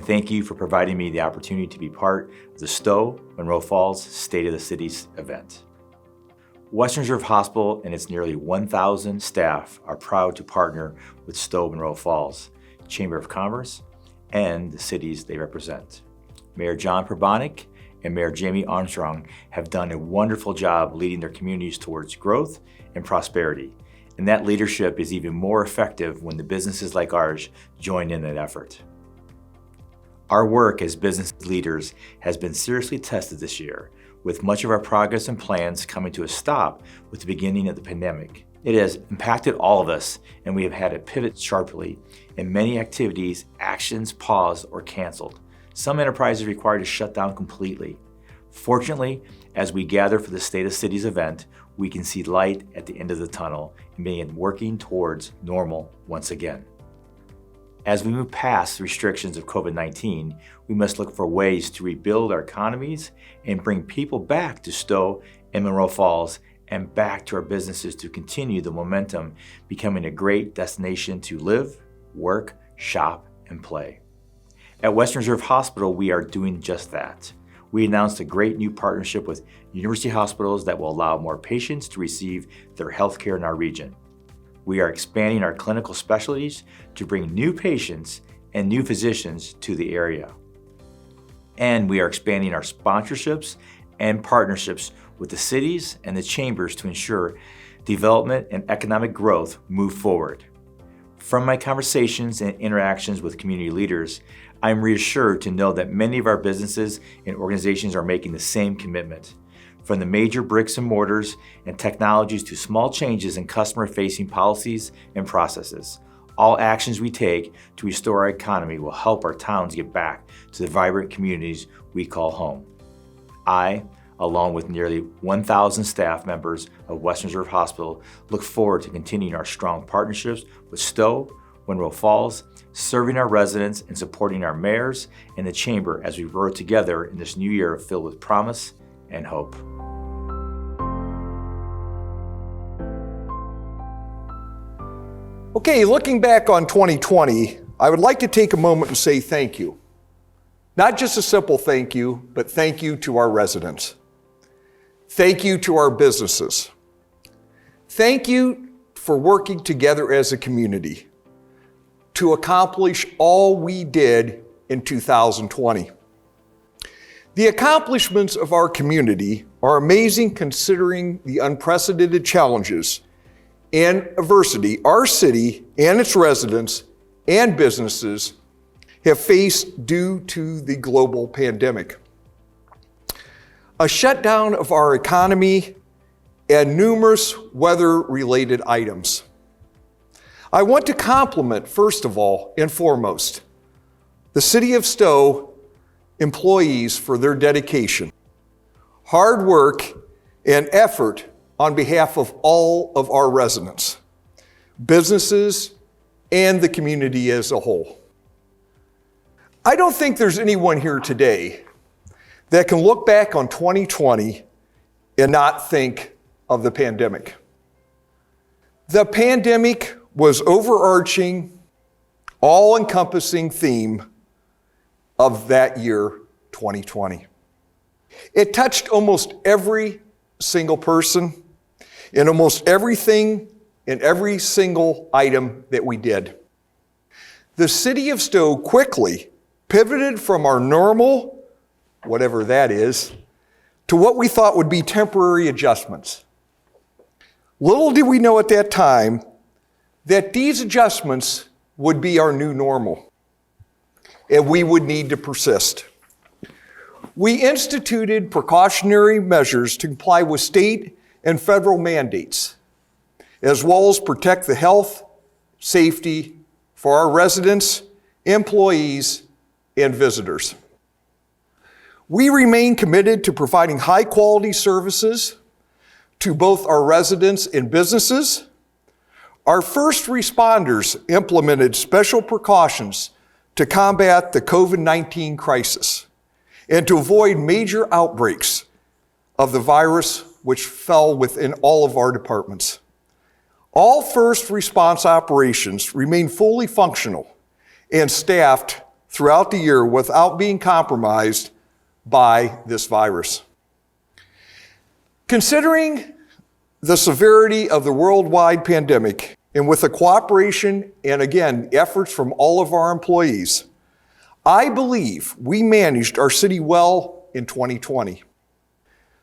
thank you for providing me the opportunity to be part of the Stow Munroe Falls State of the Cities event. Western Reserve Hospital and its nearly 1,000 staff are proud to partner with Stow Munroe Falls Chamber of Commerce and the cities they represent. Mayor John Pribonic and Mayor Jamie Armstrong have done a wonderful job leading their communities towards growth and prosperity. And that leadership is even more effective when the businesses like ours join in that effort. Our work as business leaders has been seriously tested this year, with much of our progress and plans coming to a stop with the beginning of the pandemic. It has impacted all of us, and we have had to pivot sharply, and many activities, actions paused or canceled. Some enterprises required to shut down completely. Fortunately, as we gather for the State of Cities event, we can see light at the end of the tunnel and begin working towards normal once again. As we move past the restrictions of COVID-19, we must look for ways to rebuild our economies and bring people back to Stow and Munroe Falls and back to our businesses to continue the momentum, becoming a great destination to live, work, shop, and play. At Western Reserve Hospital, we are doing just that. We announced a great new partnership with university hospitals that will allow more patients to receive their health care in our region. We are expanding our clinical specialties to bring new patients and new physicians to the area. And we are expanding our sponsorships and partnerships with the cities and the chambers to ensure development and economic growth move forward. From my conversations and interactions with community leaders, I am reassured to know that many of our businesses and organizations are making the same commitment. From the major bricks and mortars and technologies to small changes in customer-facing policies and processes, all actions we take to restore our economy will help our towns get back to the vibrant communities we call home. I, along with nearly 1,000 staff members of Western Reserve Hospital, look forward to continuing our strong partnerships with Stow, Munroe Falls, serving our residents and supporting our mayors and the Chamber as we grow together in this new year filled with promise and hope. Okay, looking back on 2020, I would like to take a moment and say thank you. Not just a simple thank you, but thank you to our residents. Thank you to our businesses. Thank you for working together as a community to accomplish all we did in 2020. The accomplishments of our community are amazing considering the unprecedented challenges and adversity our city and its residents and businesses have faced due to the global pandemic. A shutdown of our economy and numerous weather-related items. I want to compliment, first of all and foremost, the City of Stow employees for their dedication, hard work, and effort on behalf of all of our residents, businesses, and the community as a whole. I don't think there's anyone here today that can look back on 2020 and not think of the pandemic. The pandemic was overarching, all-encompassing theme of that year, 2020. It touched almost every single person and almost everything and every single item that we did. The City of Stow quickly pivoted from our normal, whatever that is, to what we thought would be temporary adjustments. Little did we know at that time that these adjustments would be our new normal, and we would need to persist. We instituted precautionary measures to comply with state and federal mandates, as well as protect the health, safety for our residents, employees, and visitors. We remain committed to providing high-quality services to both our residents and businesses. Our first responders implemented special precautions to combat the COVID-19 crisis and to avoid major outbreaks of the virus which fell within all of our departments. All first response operations remain fully functional and staffed throughout the year without being compromised by this virus. Considering the severity of the worldwide pandemic, and with the cooperation and again, efforts from all of our employees, I believe we managed our city well in 2020.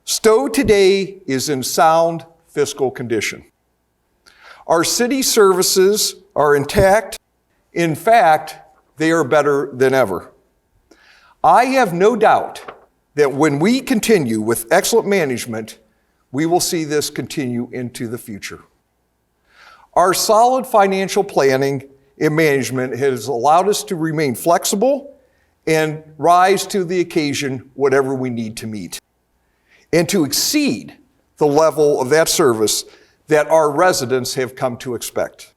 Stow today is in sound fiscal condition. Our city services are intact. In fact, they are better than ever. I have no doubt that when we continue with excellent management, we will see this continue into the future. Our solid financial planning and management has allowed us to remain flexible and rise to the occasion whatever we need to meet, and to exceed the level of that service that our residents have come to expect.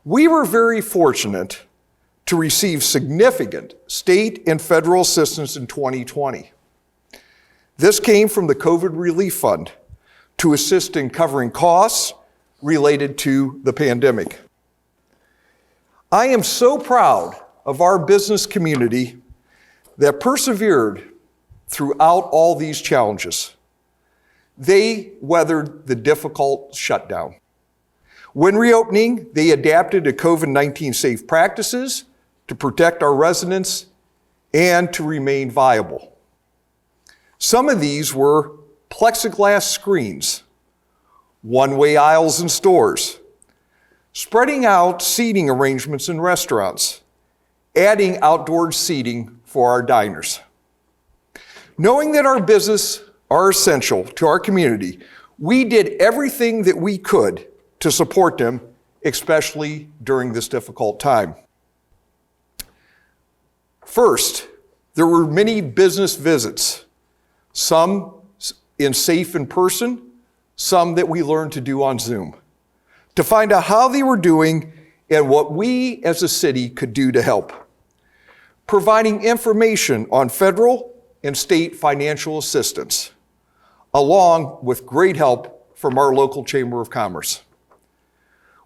We were very fortunate to receive significant state and federal assistance in 2020. This came from the COVID Relief Fund to assist in covering costs related to the pandemic. I am so proud of our business community that persevered throughout all these challenges. They weathered the difficult shutdown. When reopening, they adapted to COVID-19 safe practices to protect our residents and to remain viable. Some of these were plexiglass screens, one-way aisles in stores, spreading out seating arrangements in restaurants, adding outdoor seating for our diners. Knowing that our business are essential to our community, we did everything that we could to support them, especially during this difficult time. First, there were many business visits, some safe in person, some that we learned to do on Zoom, to find out how they were doing and what we as a city could do to help. Providing information on federal and state financial assistance, along with great help from our local Chamber of Commerce.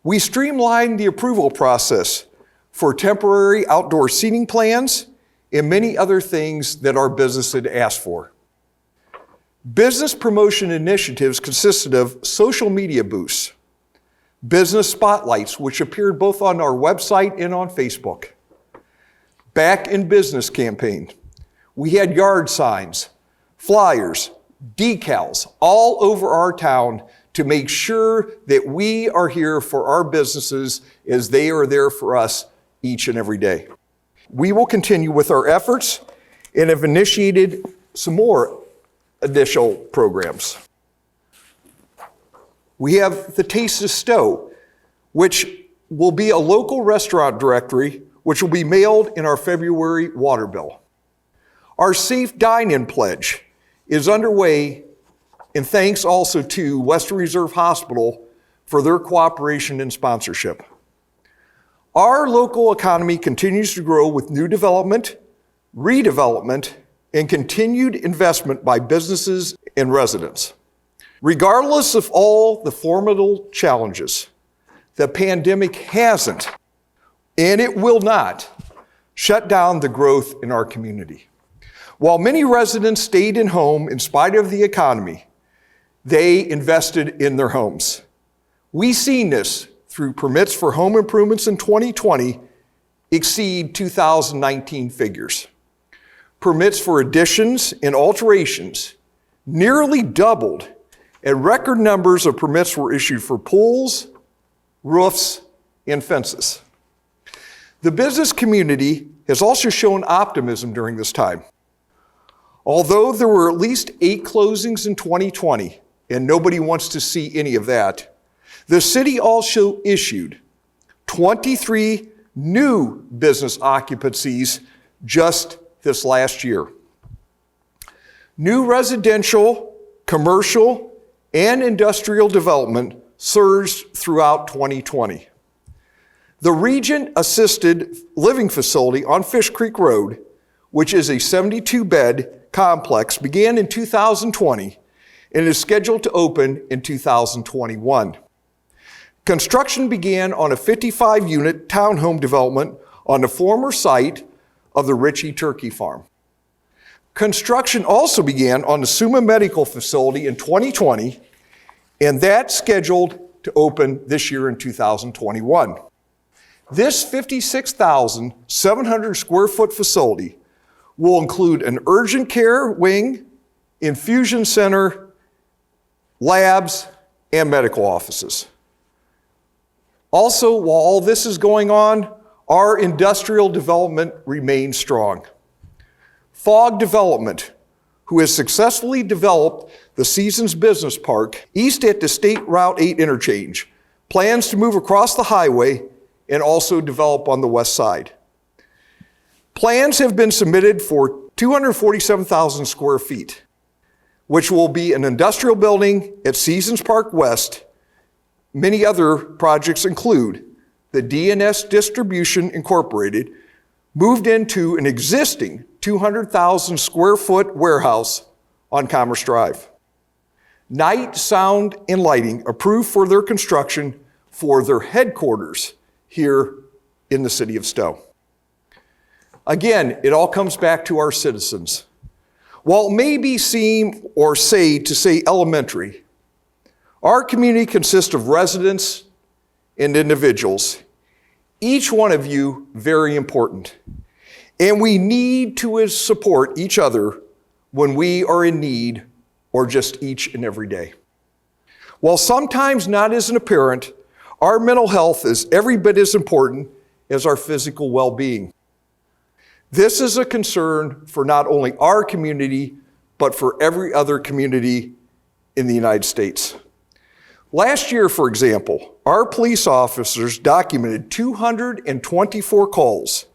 We streamlined the approval process for temporary outdoor seating plans and many other things that our business had asked for. Business promotion initiatives consisted of social media boosts, business spotlights, which appeared both on our website and on Facebook, Back in Business campaign. We had yard signs, flyers, decals all over our town to make sure that we are here for our businesses as they are there for us each and every day. We will continue with our efforts and have initiated some more additional programs. We have the Taste of Stow, which will be a local restaurant directory, which will be mailed in our February water bill. Our Safe Dine-In Pledge is underway, and thanks also to Western Reserve Hospital for their cooperation and sponsorship. Our local economy continues to grow with new development, redevelopment, and continued investment by businesses and residents. Regardless of all the formidable challenges, the pandemic hasn't, and it will not, shut down the growth in our community. While many residents stayed in home in spite of the economy, they invested in their homes. We've seen this through permits for home improvements in 2020 exceed 2019 figures. Permits for additions and alterations nearly doubled, and record numbers of permits were issued for pools, roofs, and fences. The business community has also shown optimism during this time. Although there were at least 8 closings in 2020, and nobody wants to see any of that, the city also issued 23 new business occupancies just this last year. New residential, commercial, and industrial development surged throughout 2020. The Regent Assisted Living Facility on Fish Creek Road, which is a 72-bed complex, began in 2020 and is scheduled to open in 2021. Construction began on a 55-unit townhome development on the former site of the Ritchie Turkey Farm. Construction also began on the Summa Medical Facility in 2020, and that's scheduled to open this year in 2021. This 56,700 square foot facility will include an urgent care wing, infusion center, labs, and medical offices. Also, while all this is going on, our industrial development remains strong. Fogg Development, who has successfully developed the Seasons Business Park east at the State Route 8 interchange, plans to move across the highway and also develop on the west side. Plans have been submitted for 247,000 square feet, which will be an industrial building at Seasons Park West. Many other projects include the DNS Distribution Incorporated moved into an existing 200,000 square foot warehouse on Commerce Drive. Night, Sound, and Lighting approved for their construction for their headquarters here in the city of Stow. Again, it all comes back to our citizens. While it may seem elementary, our community consists of residents and individuals, each one of you very important. And we need to support each other when we are in need or just each and every day. While sometimes not as an apparent, our mental health is every bit as important as our physical well-being. This is a concern for not only our community, but for every other community in the United States. Last year, for example, our police officers documented 224 calls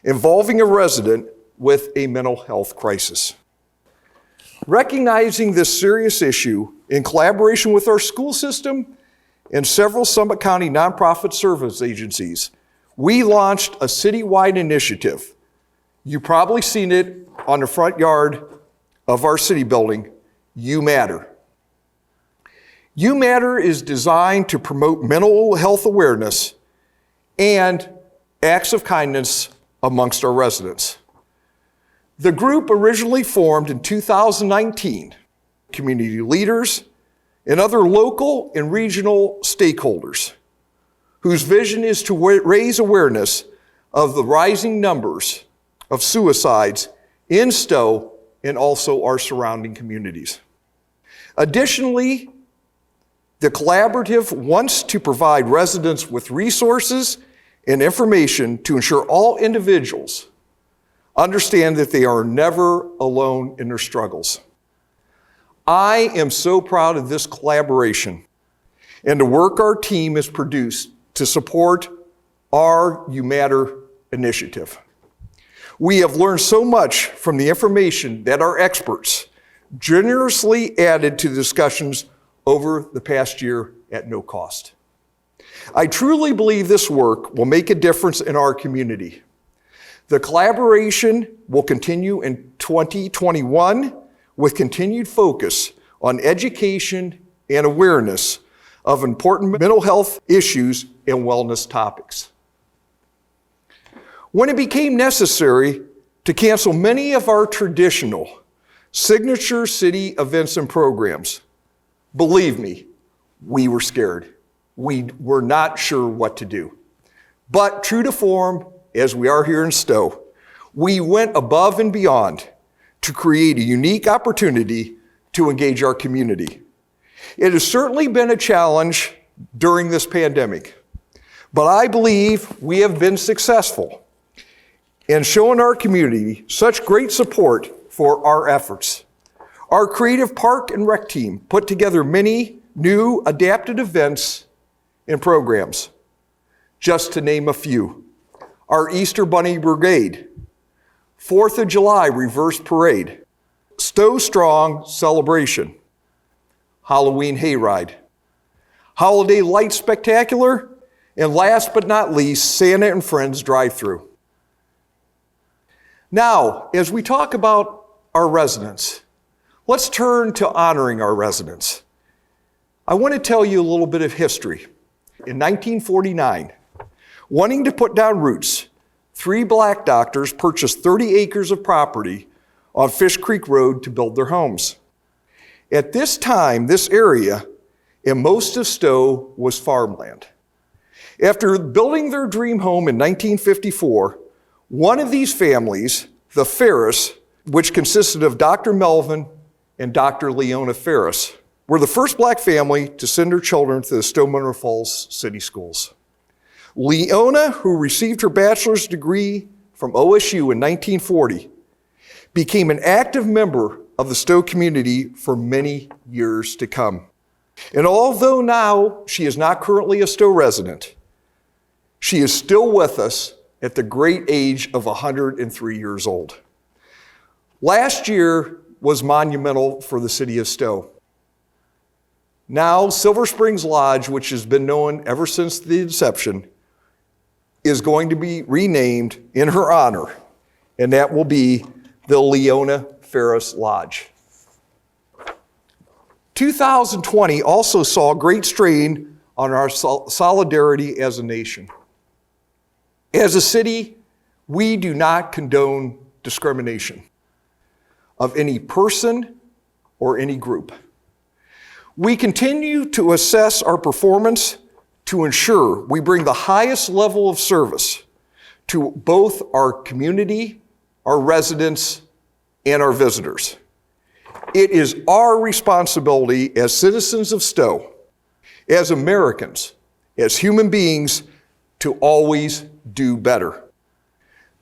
involving a resident with a mental health crisis. Recognizing this serious issue, in collaboration with our school system and several Summit County nonprofit service agencies, we launched a citywide initiative. You've probably seen it on the front yard of our city building, You Matter. You Matter is designed to promote mental health awareness and acts of kindness amongst our residents. The group originally formed in 2019, community leaders and other local and regional stakeholders, whose vision is to raise awareness of the rising numbers of suicides in Stow and also our surrounding communities. Additionally, the collaborative wants to provide residents with resources and information to ensure all individuals understand that they are never alone in their struggles. I am so proud of this collaboration and the work our team has produced to support our You Matter initiative. We have learned so much from the information that our experts generously added to the discussions over the past year at no cost. I truly believe this work will make a difference in our community. The collaboration will continue in 2021 with continued focus on education and awareness of important mental health issues and wellness topics. When it became necessary to cancel many of our traditional signature city events and programs, believe me, we were scared. We were not sure what to do. But true to form, as we are here in Stow, we went above and beyond to create a unique opportunity to engage our community. It has certainly been a challenge during this pandemic, but I believe we have been successful in showing our community such great support for our efforts. Our creative park and rec team put together many new adapted events and programs, just to name a few. Our Easter Bunny Brigade, 4th of July Reverse Parade, Stow Strong Celebration, Halloween Hayride, Holiday Light Spectacular, and last but not least, Santa and Friends Drive-Thru. Now, as we talk about our residents, let's turn to honoring our residents. I want to tell you a little bit of history. In 1949, wanting to put down roots, 3 Black doctors purchased 30 acres of property on Fish Creek Road to build their homes. At this time, this area and most of Stow was farmland. After building their dream home in 1954, one of these families, the Ferris, which consisted of Dr. Melvin and Dr. Leona Ferris, were the first Black family to send their children to the Stow Munroe Falls City Schools. Leona, who received her bachelor's degree from OSU in 1940, became an active member of the Stow community for many years to come. And although now she is not currently a Stow resident, she is still with us at the great age of 103 years old. Last year was monumental for the city of Stow. Now, Silver Springs Lodge, which has been known ever since the inception, is going to be renamed in her honor, and that will be the Leona Ferris Lodge. 2020 also saw great strain on our solidarity as a nation. As a city, we do not condone discrimination of any person or any group. We continue to assess our performance to ensure we bring the highest level of service to both our community, our residents, and our visitors. It is our responsibility as citizens of Stow, as Americans, as human beings, to always do better,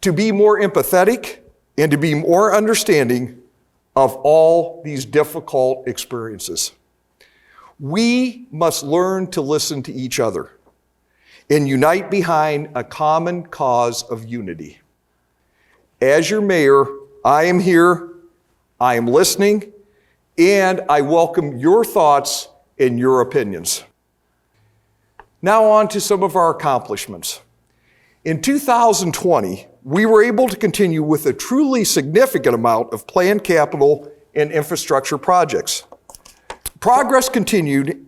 to be more empathetic, and to be more understanding of all these difficult experiences. We must learn to listen to each other and unite behind a common cause of unity. As your mayor, I am here, I am listening, and I welcome your thoughts and your opinions. Now on to some of our accomplishments. In 2020, we were able to continue with a truly significant amount of planned capital and infrastructure projects. Progress continued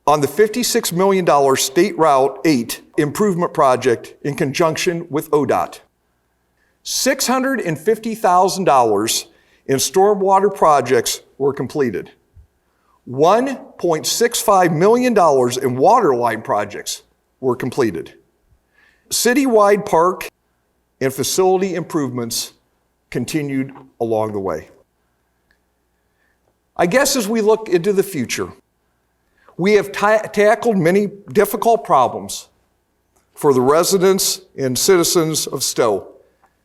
on the $56 million State Route 8 improvement project in conjunction with ODOT. $650,000 in stormwater projects were completed. $1.65 million in water line projects were completed. Citywide park and facility improvements continued along the way. I guess as we look into the future, we have tackled many difficult problems for the residents and citizens of Stow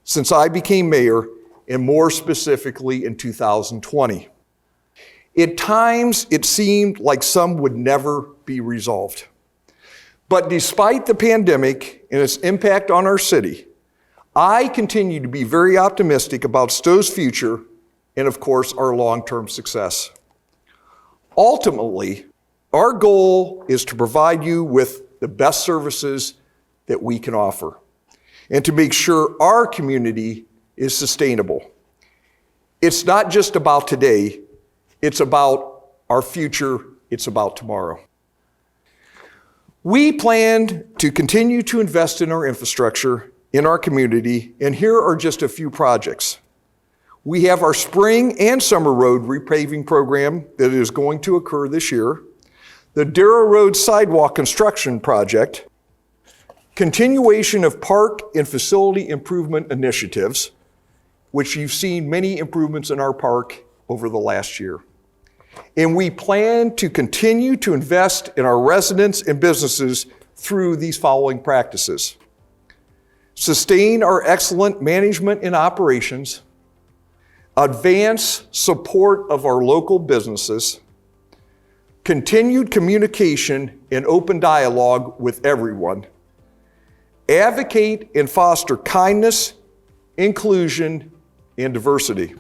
since I became mayor, and more specifically in 2020. At times, it seemed like some would never be resolved. But despite the pandemic and its impact on our city, I continue to be very optimistic about Stow's future and, of course, our long-term success. Ultimately, our goal is to provide you with the best services that we can offer and to make sure our community is sustainable. It's not just about today, it's about our future, it's about tomorrow. We plan to continue to invest in our infrastructure, in our community, and here are just a few projects. We have our spring and summer road repaving program that is going to occur this year, the Darrow Road sidewalk construction project, continuation of park and facility improvement initiatives, which you've seen many improvements in our park over the last year. And we plan to continue to invest in our residents and businesses through these following practices. Sustain our excellent management and operations, advance support of our local businesses, continued communication and open dialogue with everyone, advocate and foster kindness, inclusion, and diversity.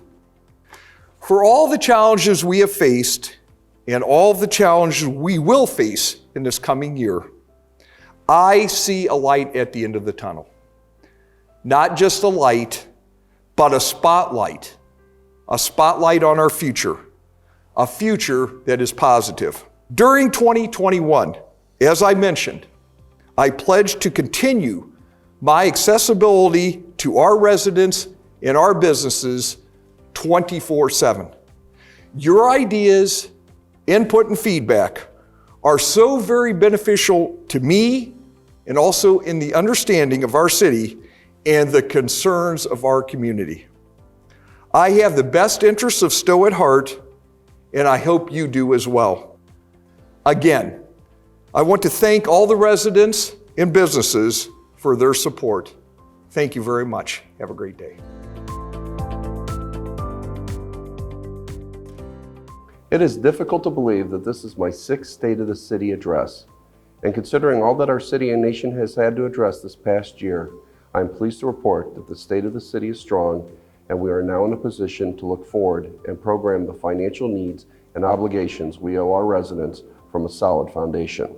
For all the challenges we have faced and all the challenges we will face in this coming year, I see a light at the end of the tunnel. Not just a light, but a spotlight on our future, a future that is positive. During 2021, as I mentioned, I pledged to continue my accessibility to our residents and our businesses 24/7. Your ideas, input, and feedback are so very beneficial to me and also in the understanding of our city and the concerns of our community. I have the best interests of Stow at heart, and I hope you do as well. Again, I want to thank all the residents and businesses for their support. Thank you very much. Have a great day. It is difficult to believe that this is my 6th State of the City address. And considering all that our city and nation has had to address this past year, I am pleased to report that the state of the city is strong, and we are now in a position to look forward and program the financial needs and obligations we owe our residents from a solid foundation.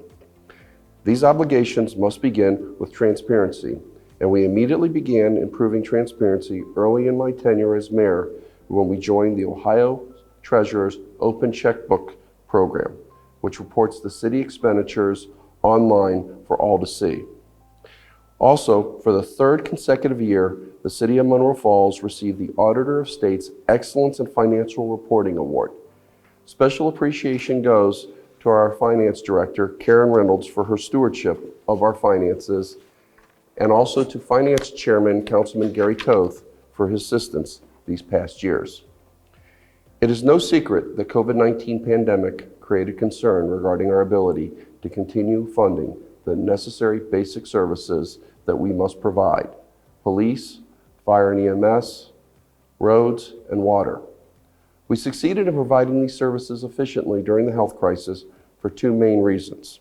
These obligations must begin with transparency, and we immediately began improving transparency early in my tenure as mayor when we joined the Ohio Treasurer's Open Checkbook program, which reports the city expenditures online for all to see. Also, for the 3rd consecutive year, the City of Munroe Falls received the Auditor of State's Excellence in Financial Reporting Award. Special appreciation goes to our Finance Director, Karen Reynolds, for her stewardship of our finances, and also to Finance Chairman, Councilman Gary Toth, for his assistance these past years. It is no secret the COVID-19 pandemic created concern regarding our ability to continue funding the necessary basic services that we must provide: police, fire and EMS, roads, and water. We succeeded in providing these services efficiently during the health crisis for 2 main reasons.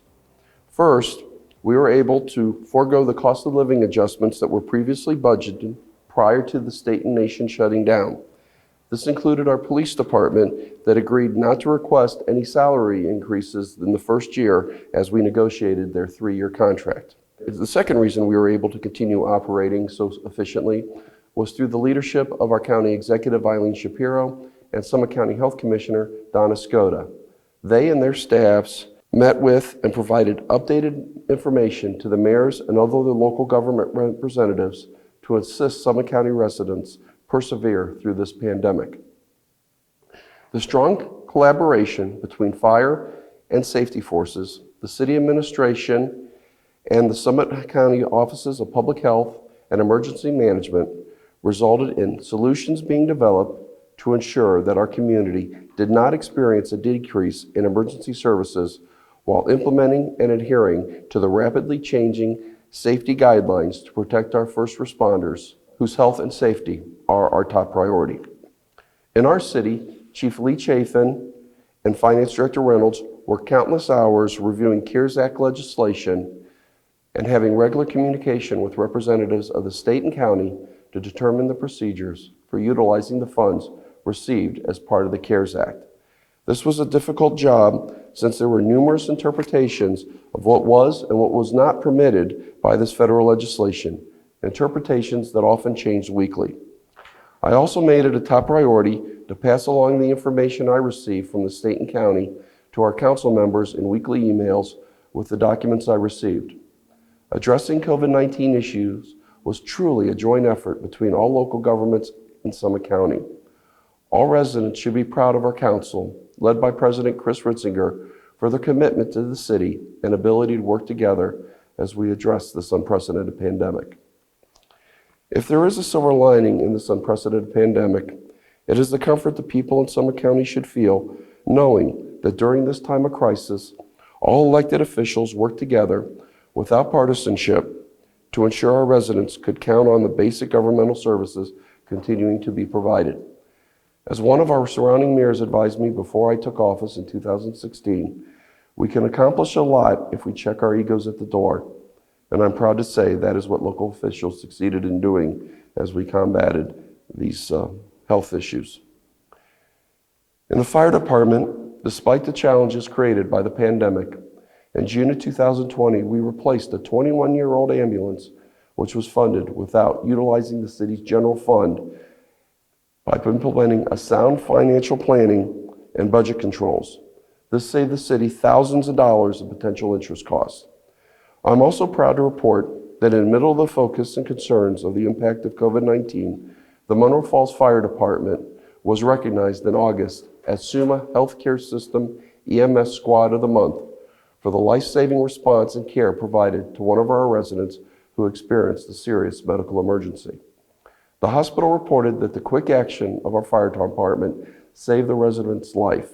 First, we were able to forego the cost of living adjustments that were previously budgeted prior to the state and nation shutting down. This included our police department that agreed not to request any salary increases in the first year as we negotiated their 3-year contract. The second reason we were able to continue operating so efficiently was through the leadership of our county executive, Eileen Shapiro, and Summit County Health Commissioner, Donna Skoda. They and their staffs met with and provided updated information to the mayors and other local government representatives to assist Summit County residents persevere through this pandemic. The strong collaboration between fire and safety forces, the city administration, and the Summit County Offices of Public Health and Emergency Management resulted in solutions being developed to ensure that our community did not experience a decrease in emergency services while implementing and adhering to the rapidly changing safety guidelines to protect our first responders, whose health and safety are our top priority. In our city, Chief Lee Chafin and Finance Director Reynolds worked countless hours reviewing CARES Act legislation and having regular communication with representatives of the state and county to determine the procedures for utilizing the funds received as part of the CARES Act. This was a difficult job since there were numerous interpretations of what was and what was not permitted by this federal legislation, interpretations that often changed weekly. I also made it a top priority to pass along the information I received from the state and county to our council members in weekly emails with the documents I received. Addressing COVID-19 issues was truly a joint effort between all local governments in Summit County. All residents should be proud of our council, led by President Chris Ritzinger, for their commitment to the city and ability to work together as we address this unprecedented pandemic. If there is a silver lining in this unprecedented pandemic, it is the comfort the people in Summit County should feel, knowing that during this time of crisis, all elected officials work together without partisanship to ensure our residents could count on the basic governmental services continuing to be provided. As one of our surrounding mayors advised me before I took office in 2016, we can accomplish a lot if we check our egos at the door. And I'm proud to say that is what local officials succeeded in doing as we combated these health issues. In the fire department, despite the challenges created by the pandemic, in June of 2020, we replaced a 21-year-old ambulance, which was funded without utilizing the city's general fund by implementing a sound financial planning and budget controls. This saved the city thousands of dollars in potential interest costs. I'm also proud to report that in the middle of the focus and concerns of the impact of COVID-19, the Munroe Falls Fire Department was recognized in August as SUMA Healthcare System EMS Squad of the Month for the life-saving response and care provided to one of our residents who experienced a serious medical emergency. The hospital reported that the quick action of our fire department saved the resident's life.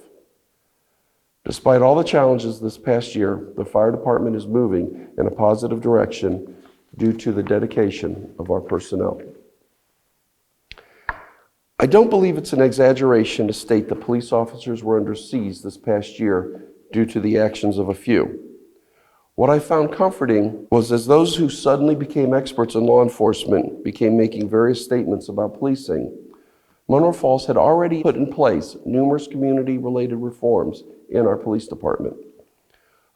Despite all the challenges this past year, the fire department is moving in a positive direction due to the dedication of our personnel. I don't believe it's an exaggeration to state that police officers were under siege this past year due to the actions of a few. What I found comforting was as those who suddenly became experts in law enforcement began making various statements about policing, Munroe Falls had already put in place numerous community-related reforms in our police department.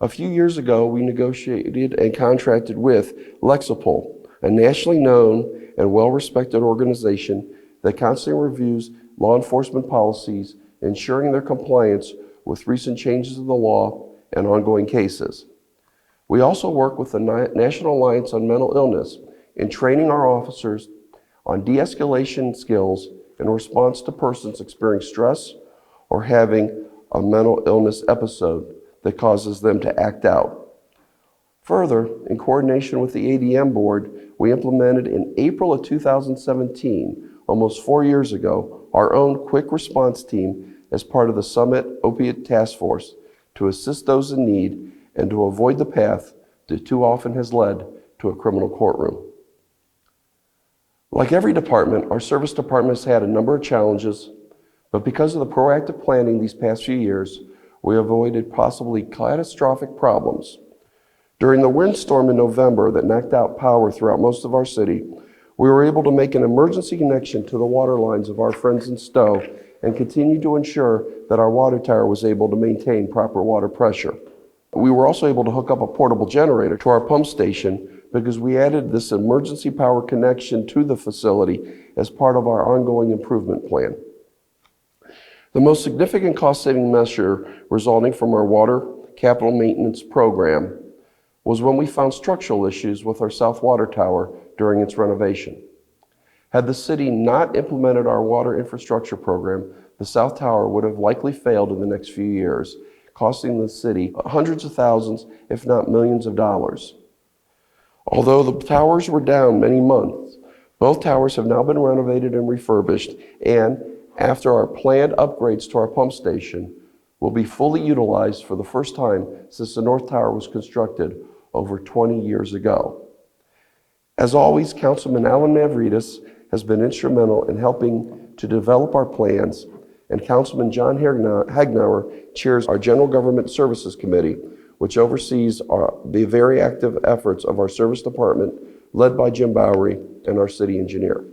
A few years ago, we negotiated and contracted with Lexipol, a nationally known and well-respected organization that constantly reviews law enforcement policies, ensuring their compliance with recent changes in the law and ongoing cases. We also work with the National Alliance on Mental Illness in training our officers on de-escalation skills in response to persons experiencing stress or having a mental illness episode that causes them to act out. Further, in coordination with the ADM board, we implemented in April of 2017, almost 4 years ago, our own quick response team as part of the Summit Opiate Task Force to assist those in need and to avoid the path that too often has led to a criminal courtroom. Like every department, our service department has had a number of challenges, but because of the proactive planning these past few years, we avoided possibly catastrophic problems. During the windstorm in November that knocked out power throughout most of our city, we were able to make an emergency connection to the water lines of our friends in Stow and continue to ensure that our water tower was able to maintain proper water pressure. We were also able to hook up a portable generator to our pump station because we added this emergency power connection to the facility as part of our ongoing improvement plan. The most significant cost-saving measure resulting from our water capital maintenance program was when we found structural issues with our South Water Tower during its renovation. Had the city not implemented our water infrastructure program, the South Tower would have likely failed in the next few years, costing the city hundreds of thousands, if not millions of dollars. Although the towers were down many months, both towers have now been renovated and refurbished, and after our planned upgrades to our pump station, will be fully utilized for the first time since the North Tower was constructed over 20 years ago. As always, Councilman Alan Mavridis has been instrumental in helping to develop our plans, and Councilman John Hagnauer chairs our General Government Services Committee, which oversees the very active efforts of our service department, led by Jim Bowery and our city engineer.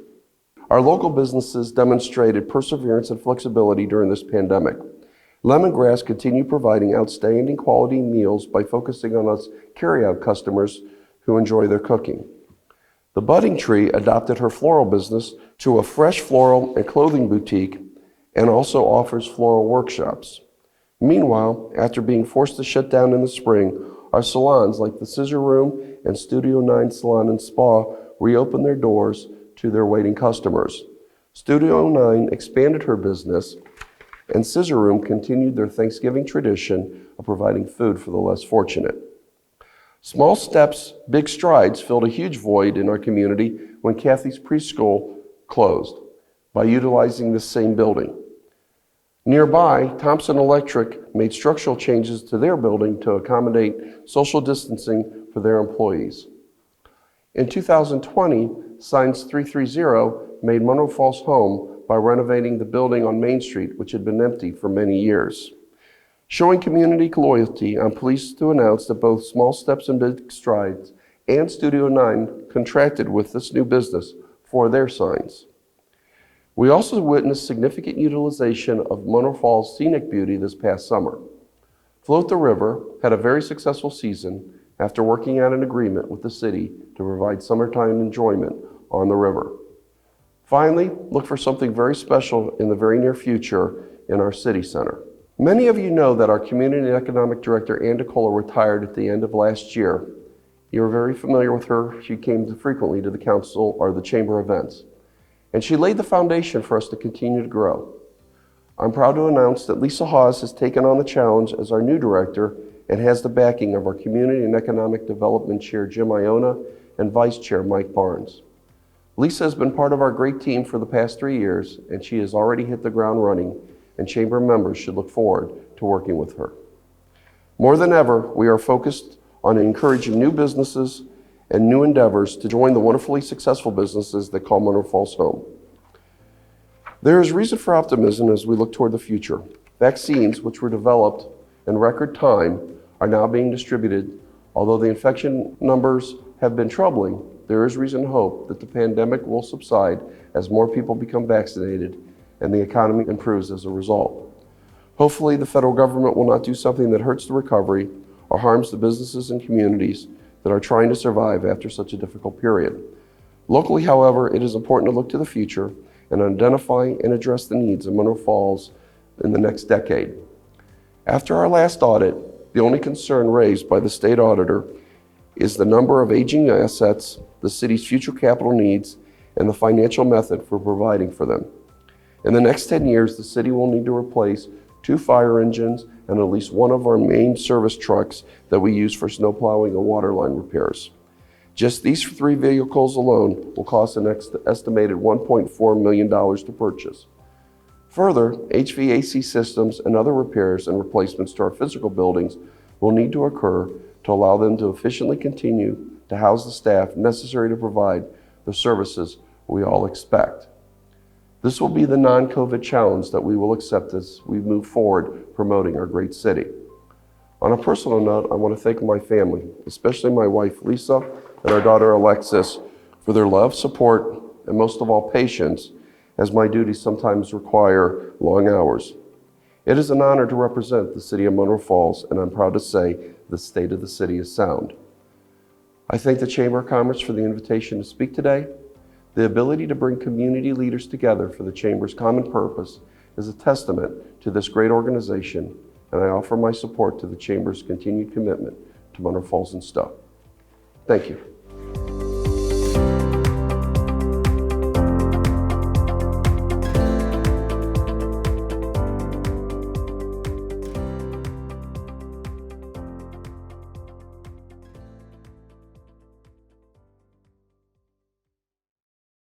Our local businesses demonstrated perseverance and flexibility during this pandemic. Lemongrass continued providing outstanding quality meals by focusing on us carry-out customers who enjoy their cooking. The Budding Tree adopted her floral business to a fresh floral and clothing boutique and also offers floral workshops. Meanwhile, after being forced to shut down in the spring, our salons like the Scissor Room and Studio 9 Salon and Spa reopened their doors to their waiting customers. Studio 9 expanded her business, and Scissor Room continued their Thanksgiving tradition of providing food for the less fortunate. Small steps, big strides filled a huge void in our community when Kathy's Preschool closed by utilizing the same building. Nearby, Thompson Electric made structural changes to their building to accommodate social distancing for their employees. In 2020, Science 330 made Munroe Falls home by renovating the building on Main Street, which had been empty for many years. Showing community loyalty, I'm pleased to announce that both Small Steps and Big Strides and Studio 9 contracted with this new business for their signs. We also witnessed significant utilization of Munroe Falls' scenic beauty this past summer. Float the River had a very successful season after working out an agreement with the city to provide summertime enjoyment on the river. Finally, look for something very special in the very near future in our city center. Many of you know that our Community and Economic Director, Ann DeCola, retired at the end of last year, You're very familiar with her. She came frequently to the council or the chamber events. And she laid the foundation for us to continue to grow. I'm proud to announce that Lisa Hawes has taken on the challenge as our new director and has the backing of our Community and Economic Development Chair, Jim Iona, and Vice Chair, Mike Barnes. Lisa has been part of our great team for the past 3 years, and she has already hit the ground running, and chamber members should look forward to working with her. More than ever, we are focused on encouraging new businesses and new endeavors to join the wonderfully successful businesses that call Munroe Falls home. There is reason for optimism as we look toward the future. Vaccines, which were developed in record time, are now being distributed. Although the infection numbers have been troubling, there is reason to hope that the pandemic will subside as more people become vaccinated and the economy improves as a result. Hopefully, the federal government will not do something that hurts the recovery or harms the businesses and communities that are trying to survive after such a difficult period. Locally, however, it is important to look to the future and identify and address the needs of Munroe Falls in the next decade. After our last audit, the only concern raised by the state auditor is the number of aging assets, the city's future capital needs, and the financial method for providing for them. In the next 10 years, the city will need to replace 2 fire engines and at least 1 of our main service trucks that we use for snow plowing and water line repairs. Just these 3 vehicles alone will cost an estimated $1.4 million to purchase. Further, HVAC systems and other repairs and replacements to our physical buildings will need to occur to allow them to efficiently continue to house the staff necessary to provide the services we all expect. This will be the non-COVID challenge that we will accept as we move forward promoting our great city. On a personal note, I want to thank my family, especially my wife Lisa and our daughter Alexis, for their love, support, and most of all patience, as my duties sometimes require long hours. It is an honor to represent the city of Munroe Falls, and I'm proud to say the state of the city is sound. I thank the Chamber of Commerce for the invitation to speak today. The ability to bring community leaders together for the Chamber's common purpose is a testament to this great organization, and I offer my support to the Chamber's continued commitment to Munroe Falls and Stow. Thank you.